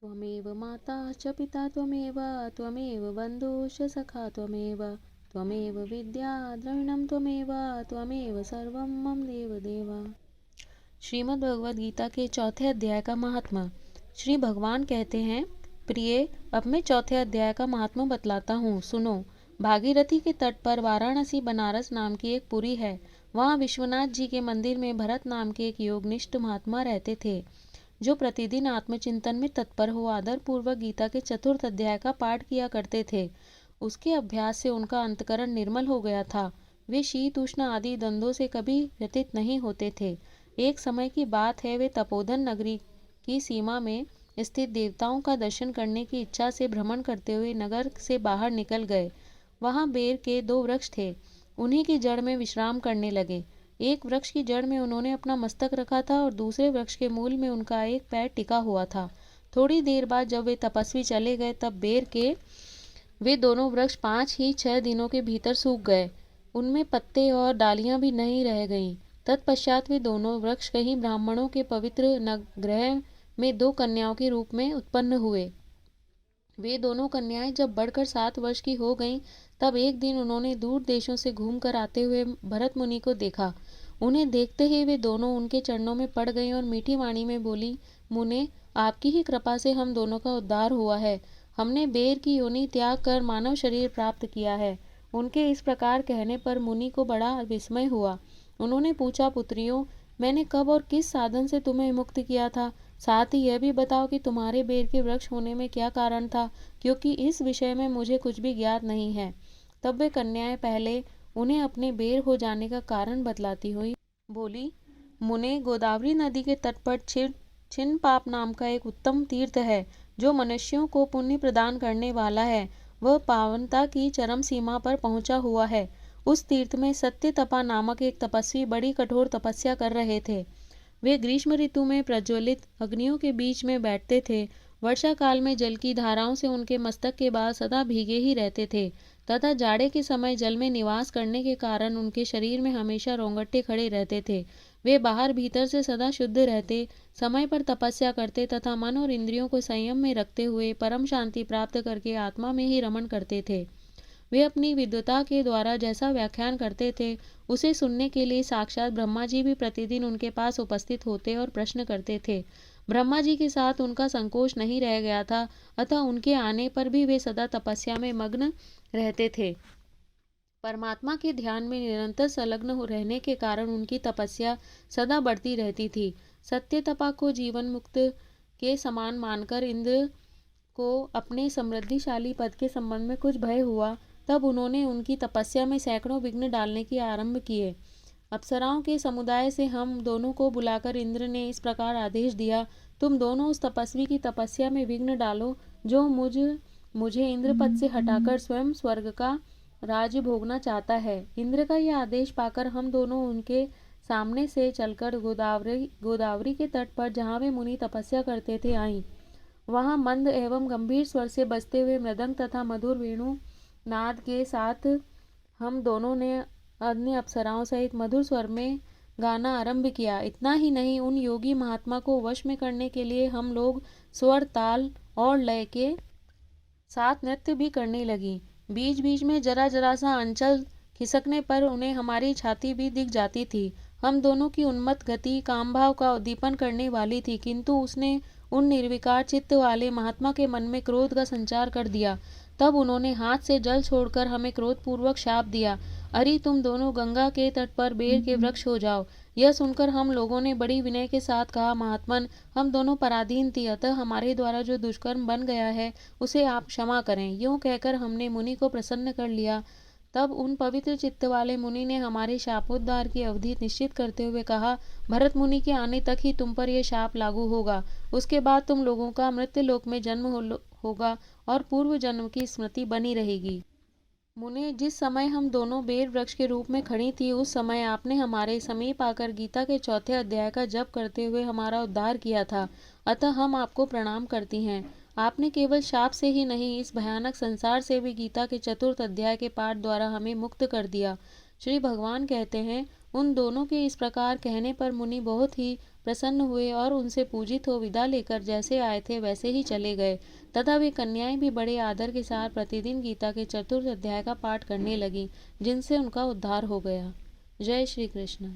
त्वमेव माता च पिता त्वमेव त्वमेव बन्धुश्च सखा त्वमेव त्वमेव विद्या द्रविणं त्वमेव त्वमेव सर्वं मम देव। श्रीमद् भगवद गीता के चौथे अध्याय का महात्मा। श्री भगवान कहते हैं, प्रिय, अब मैं चौथे अध्याय का महात्मा बतलाता हूँ, सुनो। भागीरथी के तट पर वाराणसी बनारस नाम की एक पुरी है। वहाँ विश्वनाथ जी के मंदिर में भरत नाम के एक योगनिष्ठ महात्मा रहते थे, जो प्रतिदिन आत्मचिंतन में तत्पर हो आदर पूर्वक गीता के चतुर्थ अध्याय का पाठ किया करते थे। उसके अभ्यास से उनका अंतकरण निर्मल हो गया था। वे शीत उष्ण आदि द्वंद्वों से कभी व्यतीत नहीं होते थे। एक समय की बात है, वे तपोधन नगरी की सीमा में स्थित देवताओं का दर्शन करने की इच्छा से भ्रमण करते हुए नगर से बाहर निकल गए। वहां बेर के 2 वृक्ष थे। उन्हीं की जड़ में विश्राम करने लगे। एक वृक्ष की जड़ में उन्होंने अपना मस्तक रखा था और दूसरे वृक्ष के मूल में उनका एक पैर टिका हुआ था। थोड़ी देर बाद जब वे तपस्वी चले गए, तब बेर के वे दोनों वृक्ष 5 ही 6 दिनों के भीतर सूख गए। उनमें पत्ते और डालियां भी नहीं रह गईं। तत्पश्चात वे दोनों वृक्ष कहीं ब्राह्मणों के पवित्र गृह में 2 कन्याओं के रूप में उत्पन्न हुए। वे दोनों कन्याएं जब बढ़कर 7 वर्ष की हो गईं, तब एक दिन उन्होंने दूर देशों से घूमकर आते हुए भरत मुनि को देखा। उन्हें देखते ही वे दोनों उनके चरणों में पड़ गईं और मीठी वाणी में बोली, मुने, आपकी ही कृपा से हम दोनों का उद्धार हुआ है। हमने बेर की योनि त्याग कर मानव शरीर प्राप्त किया है। उनके इस प्रकार कहने पर मुनि को बड़ा विस्मय हुआ। उन्होंने पूछा, पुत्रियों, मैंने कब और किस साधन से तुम्हें मुक्त किया था? साथ ही यह भी बताओ कि तुम्हारे बेर के वृक्ष होने में क्या कारण था, क्योंकि इस विषय में मुझे कुछ भी ज्ञात नहीं है। तब वे कन्याएं पहले उन्हें अपने बेर हो जाने का कारण बतलाती हुई बोली, मुने, गोदावरी नदी के तट पर छिन्न पाप नाम का एक उत्तम तीर्थ है, जो मनुष्यों को पुण्य प्रदान करने वाला है। वह पावनता की चरम सीमा पर पहुंचा हुआ है। उस तीर्थ में सत्य तपा नामक एक तपस्वी बड़ी कठोर तपस्या कर रहे थे। वे ग्रीष्म ऋतु में प्रज्वलित अग्नियों के बीच में बैठते थे। वर्षा काल में जल की धाराओं से उनके मस्तक के बाल सदा भीगे ही रहते थे तथा जाड़े के समय जल में निवास करने के कारण उनके शरीर में हमेशा रोंगटे खड़े रहते थे। वे बाहर भीतर से सदा शुद्ध रहते, समय पर तपस्या करते तथा मन और इंद्रियों को संयम में रखते हुए परम शांति प्राप्त करके आत्मा में ही रमण करते थे। वे अपनी विद्वता के द्वारा जैसा व्याख्यान करते थे, उसे सुनने के लिए साक्षात ब्रह्मा जी भी प्रतिदिन उनके पास उपस्थित होते और प्रश्न करते थे। ब्रह्मा जी के साथ उनका संकोच नहीं रह गया था, अतः उनके आने पर भी वे सदा तपस्या में मग्न रहते थे। परमात्मा के ध्यान में निरंतर संलग्न रहने के कारण उनकी तपस्या सदा बढ़ती रहती थी। सत्य तपा को जीवन मुक्त के समान मानकर इंद्र को अपने समृद्धिशाली पद के संबंध में कुछ भय हुआ। तब उन्होंने उनकी तपस्या में सैकड़ों विघ्न डालने की आरंभ किए। अप्सराओं के समुदाय से हम दोनों को बुलाकर इंद्र ने इस प्रकार आदेश दिया, तुम दोनों उस तपस्वी की तपस्या में विघ्न डालो, जो मुझे इंद्र पद से हटाकर स्वयं स्वर्ग का राज्य भोगना चाहता है। इंद्र का यह आदेश पाकर हम दोनों उनके सामने से चलकर गोदावरी के तट पर, जहाँ वे मुनि तपस्या करते थे, आईं। वहाँ मंद एवं गंभीर स्वर से बजते हुए मृदंग तथा मधुर वेणु नाद के साथ हम दोनों ने अन्य अप्सराओं सहित मधुर स्वर में गाना आरंभ किया। इतना ही नहीं, उन योगी महात्मा को वश में करने के लिए हम लोग स्वर, ताल और लय के साथ नृत्य भी करने लगी। बीच बीच में जरा जरा सा अंचल खिसकने पर उन्हें हमारी छाती भी दिख जाती थी। हम दोनों की उन्मत्त गति काम भाव का उद्दीपन करने वाली थी, किंतु उसने उन निर्विकार चित्त वाले महात्मा के मन में क्रोध का संचार कर दिया। तब उन्होंने हाथ से जल छोड़कर हमें क्रोधपूर्वक शाप दिया, अरे तुम दोनों गंगा के तट पर बेर के वृक्ष हो जाओ। यह सुनकर हम लोगों ने बड़ी विनय के साथ कहा, महात्मन, हम दोनों पराधीन थी, अतः हमारे द्वारा जो दुष्कर्म बन गया है उसे आप क्षमा करें। यूं कहकर हमने मुनि को प्रसन्न कर लिया। तब उन पवित्र चित्त वाले मुनि ने हमारे शापोद्धार की अवधि निश्चित करते हुए कहा, भरत मुनि के आने तक ही तुम पर यह शाप लागू होगा। उसके बाद तुम लोगों का मृत्यु लोक में जन्म होगा और पूर्व जन्म की स्मृति बनी रहेगी। मुने, जिस समय हम दोनों बेर वृक्ष के रूप में खड़ी थी, उस समय आपने हमारे समीप आकर गीता के चौथे अध्याय का जप करते हुए हमारा उद्धार किया था, अतः हम आपको प्रणाम करती हैं। आपने केवल शाप से ही नहीं, इस भयानक संसार से भी गीता के चतुर्थ अध्याय के पाठ द्वारा हमें मुक्त कर दिया। श्री भगवान कहते हैं, उन दोनों के इस प्रकार कहने पर मुनि बहुत ही प्रसन्न हुए और उनसे पूजित हो विदा लेकर जैसे आए थे वैसे ही चले गए, तथा वे कन्याएं भी बड़े आदर के साथ प्रतिदिन गीता के चतुर्थ अध्याय का पाठ करने लगीं, जिनसे उनका उद्धार हो गया। जय श्री कृष्ण।